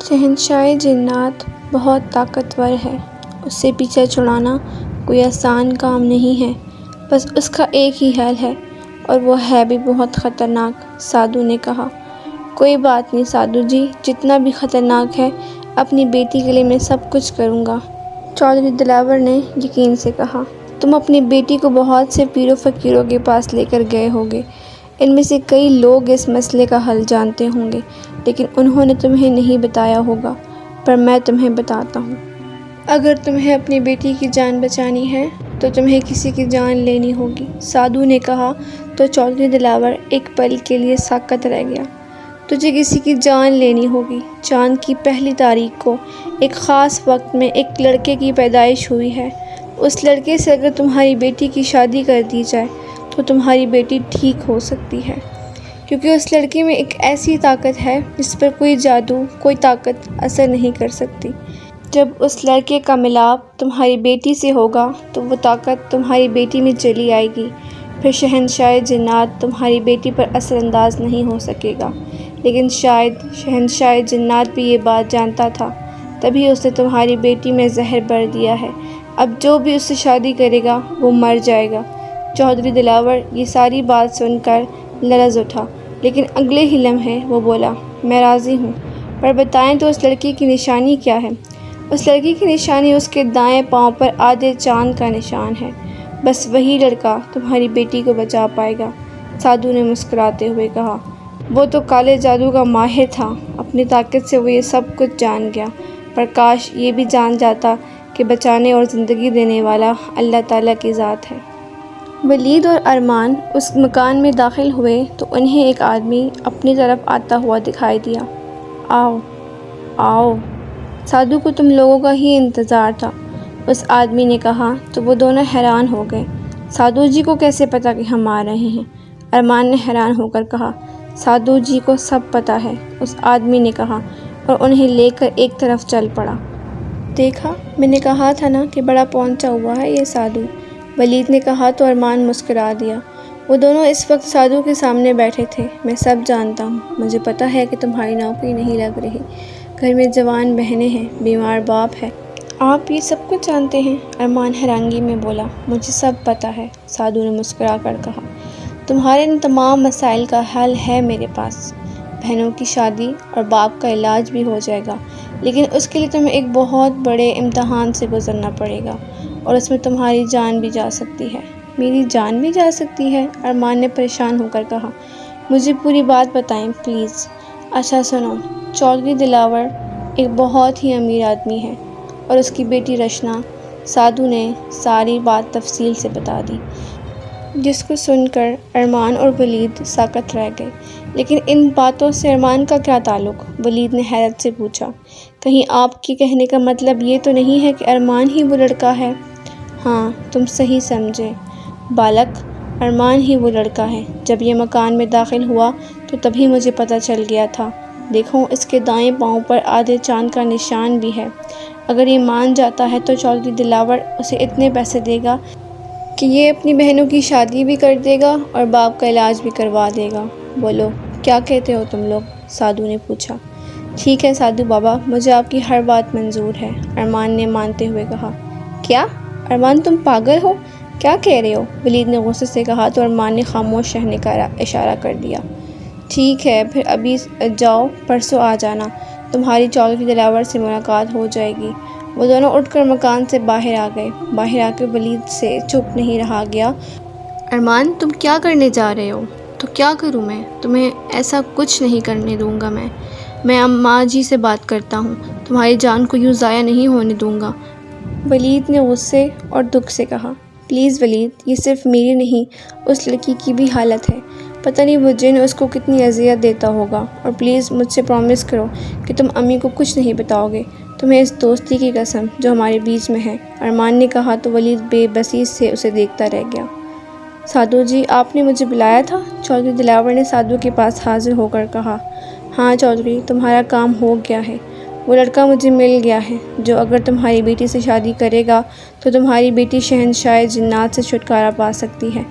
شہنشاہ جنات بہت طاقتور ہے، اس سے پیچھا چھڑانا کوئی آسان کام نہیں ہے، بس اس کا ایک ہی حل ہے اور وہ ہے بھی بہت خطرناک، سادھو نے کہا۔ کوئی بات نہیں سادھو جی، جتنا بھی خطرناک ہے اپنی بیٹی کے لیے میں سب کچھ کروں گا، چودھری دلاور نے یقین سے کہا۔ تم اپنی بیٹی کو بہت سے پیر و فقیروں کے پاس لے کر گئے ہوگے، ان میں سے کئی لوگ اس مسئلے کا حل جانتے ہوں گے، لیکن انہوں نے تمہیں نہیں بتایا ہوگا، پر میں تمہیں بتاتا ہوں۔ اگر تمہیں اپنی بیٹی کی جان بچانی ہے تو تمہیں کسی کی جان لینی ہوگی، سادھو نے کہا تو چودھری دلاور ایک پل کے لیے ساکت رہ گیا۔ تجھے کسی کی جان لینی ہوگی؟ چاند کی پہلی تاریخ کو ایک خاص وقت میں ایک لڑکے کی پیدائش ہوئی ہے، اس لڑکے سے اگر تمہاری بیٹی کی شادی کر دی جائے تو تمہاری بیٹی ٹھیک ہو سکتی ہے، کیونکہ اس لڑکے میں ایک ایسی طاقت ہے جس پر کوئی جادو، کوئی طاقت اثر نہیں کر سکتی۔ جب اس لڑکے کا ملاپ تمہاری بیٹی سے ہوگا تو وہ طاقت تمہاری بیٹی میں چلی آئے گی، پھر شہنشاہ جنات تمہاری بیٹی پر اثر انداز نہیں ہو سکے گا۔ لیکن شاید شہنشاہ جنات بھی یہ بات جانتا تھا، تبھی اس نے تمہاری بیٹی میں زہر بھر دیا ہے، اب جو بھی اس سے شادی کرے گا وہ مر جائے گا۔ چودھری دلاور یہ ساری بات سن کر لرز اٹھا، لیکن اگلے ہی لمحے وہ بولا، میں راضی ہوں، پر بتائیں تو اس لڑکی کی نشانی کیا ہے؟ اس لڑکی کی نشانی اس کے دائیں پاؤں پر آدھے چاند کا نشان ہے، بس وہی لڑکا تمہاری بیٹی کو بچا پائے گا، سادھو نے مسکراتے ہوئے کہا۔ وہ تو کالے جادو کا ماہر تھا، اپنی طاقت سے وہ یہ سب کچھ جان گیا، پر کاش یہ بھی جان جاتا کہ بچانے اور زندگی دینے والا اللہ تعالیٰ کی ذات ہے۔ ولید اور ارمان اس مکان میں داخل ہوئے تو انہیں ایک آدمی اپنی طرف آتا ہوا دکھائی دیا۔ آؤ آؤ، سادھو کو تم لوگوں کا ہی انتظار تھا، اس آدمی نے کہا تو وہ دونوں حیران ہو گئے۔ سادھو جی کو کیسے پتا کہ ہم آ رہے ہیں؟ ارمان نے حیران ہو کر کہا۔ سادھو جی کو سب پتہ ہے، اس آدمی نے کہا اور انہیں لے کر ایک طرف چل پڑا۔ دیکھا، میں نے کہا تھا نا کہ بڑا پہنچا ہوا ہے یہ سادھو، ولید نے کہا تو ارمان مسکرا دیا۔ وہ دونوں اس وقت سادھو کے سامنے بیٹھے تھے۔ میں سب جانتا ہوں، مجھے پتہ ہے کہ تمہاری نوکری نہیں لگ رہی، گھر میں جوان بہنیں ہیں، بیمار باپ ہے۔ آپ یہ سب کچھ جانتے ہیں؟ ارمان حیرانگی میں بولا۔ مجھے سب پتہ ہے، سادھو نے مسکرا کر کہا۔ تمہارے ان تمام مسائل کا حل ہے میرے پاس، بہنوں کی شادی اور باپ کا علاج بھی ہو جائے گا، لیکن اس کے لیے تمہیں ایک بہت بڑے امتحان سے گزرنا پڑے گا اور اس میں تمہاری جان بھی جا سکتی ہے۔ میری جان بھی جا سکتی ہے؟ ارمان نے پریشان ہو کر کہا۔ مجھے پوری بات بتائیں پلیز۔ اچھا سنو، چودھری دلاور ایک بہت ہی امیر آدمی ہے اور اس کی بیٹی رشنا، سادھو نے ساری بات تفصیل سے بتا دی، جس کو سن کر ارمان اور ولید ساکت رہ گئے۔ لیکن ان باتوں سے ارمان کا کیا تعلق؟ ولید نے حیرت سے پوچھا۔ کہیں آپ کے کہنے کا مطلب یہ تو نہیں ہے کہ ارمان ہی وہ لڑکا ہے؟ ہاں، تم صحیح سمجھے بالک، ارمان ہی وہ لڑکا ہے۔ جب یہ مکان میں داخل ہوا تو تبھی مجھے پتہ چل گیا تھا۔ دیکھو، اس کے دائیں پاؤں پر آدھے چاند کا نشان بھی ہے۔ اگر یہ مان جاتا ہے تو چودھری دلاور اسے اتنے پیسے دے گا کہ یہ اپنی بہنوں کی شادی بھی کر دے گا اور باپ کا علاج بھی کروا دے گا۔ بولو، کیا کہتے ہو تم لوگ؟ سادھو نے پوچھا۔ ٹھیک ہے سادھو بابا، مجھے آپ کی ہر بات منظور ہے، ارمان نے مانتے ہوئے کہا۔ کیا؟ ارمان تم پاگل ہو، کیا کہہ رہے ہو؟ ولید نے غصے سے کہا تو ارمان نے خاموش رہنے کا اشارہ کر دیا۔ ٹھیک ہے، پھر ابھی جاؤ، پرسوں آ جانا، تمہاری چودھری دلاور سے ملاقات ہو جائے گی۔ وہ دونوں اٹھ کر مکان سے باہر آ گئے۔ باہر آ کے ولید سے چپ نہیں رہا گیا۔ ارمان، تم کیا کرنے جا رہے ہو؟ تو کیا کروں میں؟ تمہیں ایسا کچھ نہیں کرنے دوں گا میں اماں جی سے بات کرتا ہوں، تمہاری جان کو یوں ضائع نہیں ہونے دوں گا، ولید نے غصے اور دکھ سے کہا۔ پلیز ولید، یہ صرف میری نہیں، اس لڑکی کی بھی حالت ہے، پتہ نہیں وہ جن اس کو کتنی اذیت دیتا ہوگا، اور پلیز مجھ سے پرومس کرو کہ تم امی کو کچھ نہیں بتاؤ گے، تمہیں اس دوستی کی قسم جو ہمارے بیچ میں ہے، ارمان نے کہا تو ولید بے بسی سے اسے دیکھتا رہ گیا۔ سادھو جی، آپ نے مجھے بلایا تھا؟ چودھری دلاور نے سادھو کے پاس حاضر ہو کر کہا۔ ہاں چودھری، تمہارا کام ہو گیا ہے، وہ لڑکا مجھے مل گیا ہے جو اگر تمہاری بیٹی سے شادی کرے گا تو تمہاری بیٹی شہنشاہ جنات سے چھٹکارا پا سکتی ہے۔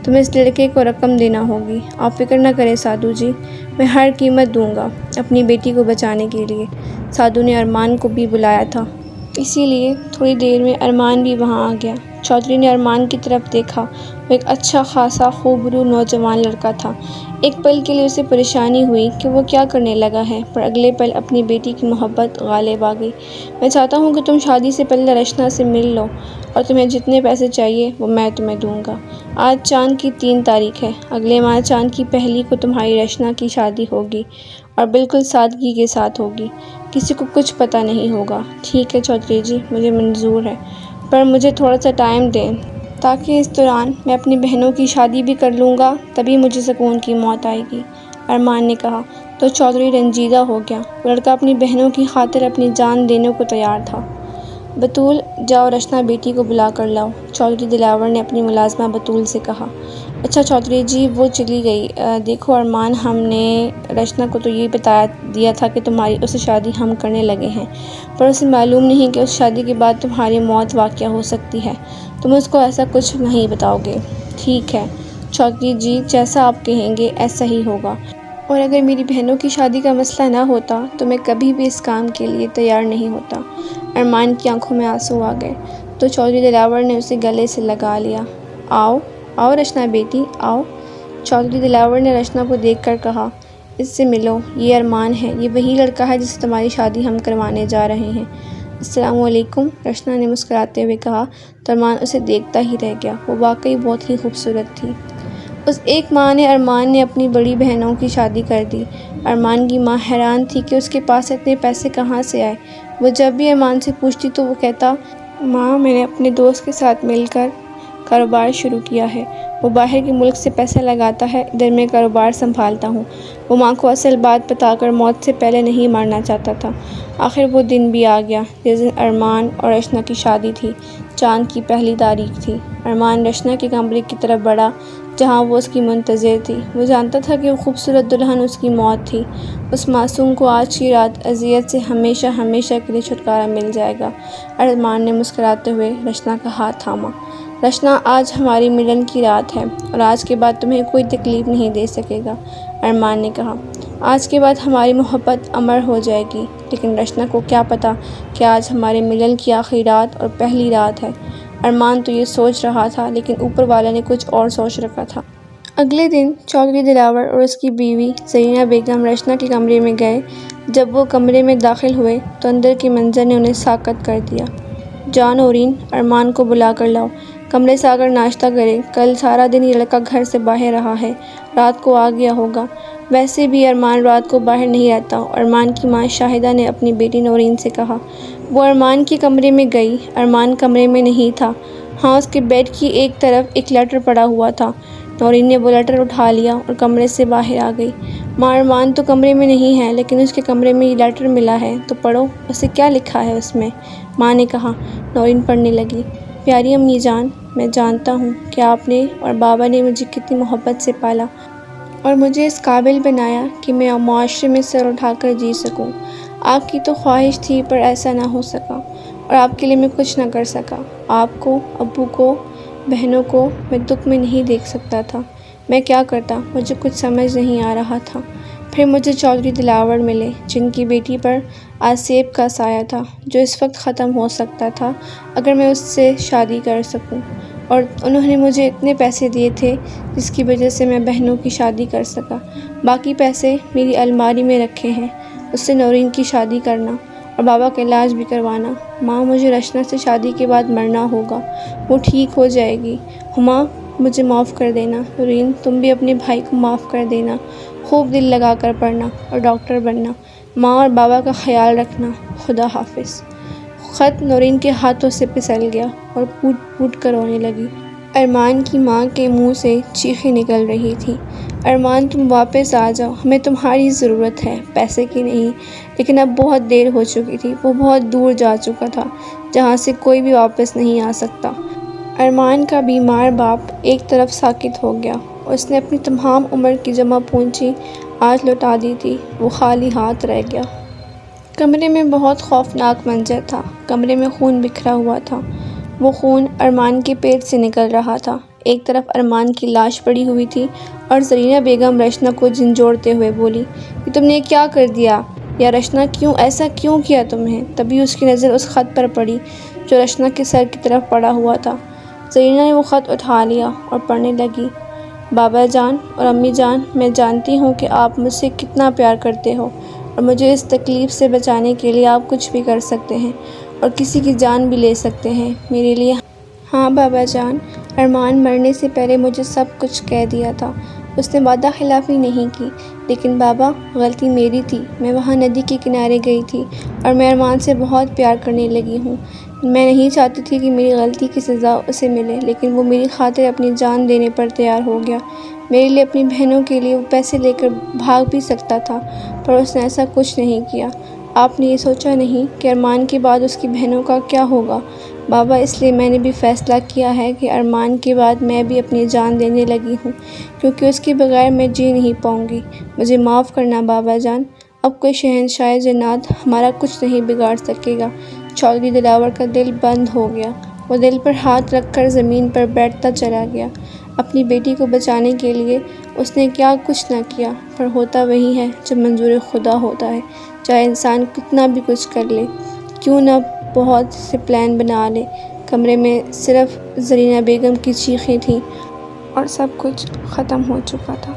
تمہیں اس لڑکے کو رقم دینا ہوگی۔ آپ فکر نہ کریں سادھو جی، میں ہر قیمت دوں گا اپنی بیٹی کو بچانے کے لیے۔ سادھو نے ارمان کو بھی بلایا تھا، اسی لیے تھوڑی دیر میں ارمان بھی وہاں آ گیا۔ چودھری نے ارمان کی طرف دیکھا۔ وہ ایک اچھا خاصا خوبرو نوجوان لڑکا تھا۔ ایک پل کے لیے اسے پریشانی ہوئی کہ وہ کیا کرنے لگا ہے، پر اگلے پل اپنی بیٹی کی محبت غالب آ گئی۔ میں چاہتا ہوں کہ تم شادی سے پہلے رشنا سے مل لو، اور تمہیں جتنے پیسے چاہیے وہ میں تمہیں دوں گا۔ آج چاند کی 3 تاریخ ہے، اگلے ماہ چاند کی 1 کو تمہاری رشنا کی شادی ہوگی، اور بالکل سادگی کے ساتھ ہوگی۔ کسی کو کچھ پتہ نہیں ہوگا۔ ٹھیک ہے چودھری جی، مجھے منظور ہے، پر مجھے تھوڑا سا ٹائم دیں، تاکہ اس دوران میں اپنی بہنوں کی شادی بھی کر لوں گا، تبھی مجھے سکون کی موت آئے گی، ارمان نے کہا۔ تو چودھری رنجیدہ ہو گیا۔ وہ لڑکا اپنی بہنوں کی خاطر اپنی جان دینے کو تیار تھا۔ بطول، جاؤ رشنا بیٹی کو بلا کر لاؤ، چودھری دلاور نے اپنی ملازمہ بطول سے کہا۔ اچھا چودھری جی، وہ چلی گئی۔ دیکھو ارمان، ہم نے رشنا کو تو یہ بتا دیا تھا کہ تمہاری اس سے شادی ہم کرنے لگے ہیں، پر اسے معلوم نہیں کہ اس شادی کے بعد تمہاری موت واقع ہو سکتی ہے۔ تم اس کو ایسا کچھ نہیں بتاؤ گے؟ ٹھیک ہے چودھری جی، جیسا آپ کہیں گے ایسا ہی ہوگا، اور اگر میری بہنوں کی شادی کا مسئلہ نہ ہوتا تو میں کبھی بھی اس کام کے لیے تیار نہیں ہوتا۔ ارمان کی آنکھوں میں آنسو آ گئے، تو چودھری دلاور نے اسے گلے سے لگا لیا۔ آؤ آؤ رشنا بیٹی، آؤ، چودھری دلاور نے رشنا کو دیکھ کر کہا۔ اس سے ملو، یہ ارمان ہے، یہ وہی لڑکا ہے جس سے تمہاری شادی ہم کروانے جا رہے ہیں۔ السلام علیکم، رشنا نے مسکراتے ہوئے کہا، تو ارمان اسے دیکھتا ہی رہ گیا۔ وہ واقعی بہت ہی خوبصورت تھی۔ اس ایک ماہ نے ارمان نے اپنی بڑی بہنوں کی شادی کر دی۔ ارمان کی ماں حیران تھی کہ اس کے پاس اتنے پیسے کہاں سے آئے۔ وہ جب بھی ارمان سے پوچھتی تو وہ کہتا، ماں میں نے اپنے دوست کے ساتھ مل کر کاروبار شروع کیا ہے، وہ باہر کے ملک سے پیسہ لگاتا ہے، ادھر میں کاروبار سنبھالتا ہوں۔ وہ ماں کو اصل بات بتا کر موت سے پہلے نہیں مارنا چاہتا تھا۔ آخر وہ دن بھی آ گیا جس دن ارمان اور رشنا کی شادی تھی۔ چاند کی 1 تاریخ تھی۔ ارمان رشنا کے کمرے کی طرف بڑھا جہاں وہ اس کی منتظر تھی۔ وہ جانتا تھا کہ وہ خوبصورت دلہن اس کی موت تھی۔ اس معصوم کو آج کی رات اذیت سے ہمیشہ ہمیشہ کے لیے چھٹکارا مل جائے گا۔ ارمان نے مسکراتے ہوئے رشنا کا ہاتھ تھاما۔ رشنا، آج ہماری ملن کی رات ہے، اور آج کے بعد تمہیں کوئی تکلیف نہیں دے سکے گا، ارمان نے کہا۔ آج کے بعد ہماری محبت امر ہو جائے گی، لیکن رشنا کو کیا پتا کہ آج ہمارے ملن کی آخری رات اور پہلی رات ہے۔ ارمان تو یہ سوچ رہا تھا، لیکن اوپر والا نے کچھ اور سوچ رکھا تھا۔ اگلے دن چودھری دلاور اور اس کی بیوی زرینہ بیگم رشنا کے کمرے میں گئے۔ جب وہ کمرے میں داخل ہوئے تو اندر کے منظر نے انہیں ساکت کر دیا۔ جاؤ نورین، ارمان کو بلا کر لاؤ، کمرے سے آ کر ناشتہ کرے، کل سارا دن یہ لڑکا گھر سے باہر رہا ہے، رات کو آ گیا ہوگا۔ ویسے بھی ارمان رات کو باہر نہیں رہتا، ارمان کی ماں شاہدہ نے اپنی بیٹی نورین سے کہا۔ وہ ارمان کے کمرے میں گئی۔ ارمان کمرے میں نہیں تھا۔ ہاں، اس کے بیڈ کی ایک طرف ایک لیٹر پڑا ہوا تھا۔ نورین نے وہ لیٹر اٹھا لیا اور کمرے سے باہر آ گئی۔ ماں، ارمان تو کمرے میں نہیں ہے، لیکن اس کے کمرے میں یہ لیٹر ملا ہے، تو پڑھو، اسے کیا لکھا ہے اس میں، ماں نے کہا۔ نورین پڑھنے لگی۔ پیاری امی جان، میں جانتا ہوں کہ آپ نے اور بابا نے مجھے کتنی محبت سے پالا اور مجھے اس قابل بنایا کہ میں معاشرے میں سر اٹھا کر جی سکوں۔ آپ کی تو خواہش تھی، پر ایسا نہ ہو سکا، اور آپ کے لیے میں کچھ نہ کر سکا۔ آپ کو، ابو کو، بہنوں کو میں دکھ میں نہیں دیکھ سکتا تھا۔ میں کیا کرتا، مجھے کچھ سمجھ نہیں آ رہا تھا۔ پھر مجھے چودھری دلاور ملے، جن کی بیٹی پر آج سیب کا سایہ تھا، جو اس وقت ختم ہو سکتا تھا اگر میں اس سے شادی کر سکوں، اور انہوں نے مجھے اتنے پیسے دیے تھے جس کی وجہ سے میں بہنوں کی شادی کر سکا۔ باقی پیسے میری الماری میں رکھے ہیں، اس سے نورین کی شادی کرنا اور بابا کا علاج بھی کروانا۔ ماں، مجھے رشنا سے شادی کے بعد مرنا ہوگا، وہ ٹھیک ہو جائے گی۔ ماں، مجھے معاف کر دینا۔ نورین، تم بھی اپنے بھائی کو معاف کر دینا، خوب دل لگا کر پڑھنا اور ڈاکٹر بننا۔ ماں اور بابا کا خیال رکھنا، خدا حافظ۔ خط نورین کے ہاتھوں سے پھسل گیا اور پھوٹ پھوٹ کر رونے لگی۔ ارمان کی ماں کے منہ سے چیخیں نکل رہی تھیں۔ ارمان، تم واپس آ جاؤ، ہمیں تمہاری ضرورت ہے، پیسے کی نہیں۔ لیکن اب بہت دیر ہو چکی تھی، وہ بہت دور جا چکا تھا جہاں سے کوئی بھی واپس نہیں آ سکتا۔ ارمان کا بیمار باپ ایک طرف ساکت ہو گیا۔ اس نے اپنی تمام عمر کی جمع پونجی آج لوٹا دی تھی، وہ خالی ہاتھ رہ گیا۔ کمرے میں بہت خوفناک منظر تھا۔ کمرے میں خون بکھرا ہوا تھا۔ وہ خون ارمان کے پیٹ سے نکل رہا تھا۔ ایک طرف ارمان کی لاش پڑی ہوئی تھی اور زرینہ بیگم رشنا کو جھنجھوڑتے ہوئے بولی، یہ تم نے کیا کر دیا؟ یا رشنا ایسا کیوں کیا تم نے؟ تبھی اس کی نظر اس خط پر پڑی جو رشنا کے سر کی طرف پڑا ہوا تھا۔ زرینہ نے وہ خط اٹھا لیا اور پڑھنے لگی، بابا جان اور امی جان، میں جانتی ہوں کہ آپ مجھ سے کتنا پیار کرتے ہو اور مجھے اس تکلیف سے بچانے کے لیے آپ کچھ بھی کر سکتے ہیں اور کسی کی جان بھی لے سکتے ہیں میرے لیے۔ ہاں بابا جان، ارمان مرنے سے پہلے مجھے سب کچھ کہہ دیا تھا، اس نے وعدہ خلافی نہیں کی، لیکن بابا غلطی میری تھی، میں وہاں ندی کے کنارے گئی تھی اور میں ارمان سے بہت پیار کرنے لگی ہوں۔ میں نہیں چاہتی تھی کہ میری غلطی کی سزا اسے ملے، لیکن وہ میری خاطر اپنی جان دینے پر تیار ہو گیا۔ میرے لیے، اپنی بہنوں کے لیے وہ پیسے لے کر بھاگ بھی سکتا تھا، پر اس نے ایسا کچھ نہیں کیا۔ آپ نے یہ سوچا نہیں کہ ارمان کے بعد اس کی بہنوں کا کیا ہوگا؟ بابا، اس لیے میں نے بھی فیصلہ کیا ہے کہ ارمان کے بعد میں بھی اپنی جان دینے لگی ہوں، کیونکہ اس کے بغیر میں جی نہیں پاؤں گی۔ مجھے معاف کرنا بابا جان، اب کوئی شہنشاہ جنات ہمارا کچھ نہیں بگاڑ سکے گا۔ چودھری دلاور کا دل بند ہو گیا، وہ دل پر ہاتھ رکھ کر زمین پر بیٹھتا چلا گیا۔ اپنی بیٹی کو بچانے کے لیے اس نے کیا کچھ نہ کیا، پر ہوتا وہی ہے جو منظور خدا ہوتا ہے، چاہے انسان کتنا بھی کچھ کر لے، کیوں نہ بہت سے پلان بنا لے۔ کمرے میں صرف زرینہ بیگم کی چیخیں تھیں اور سب کچھ ختم ہو چکا تھا۔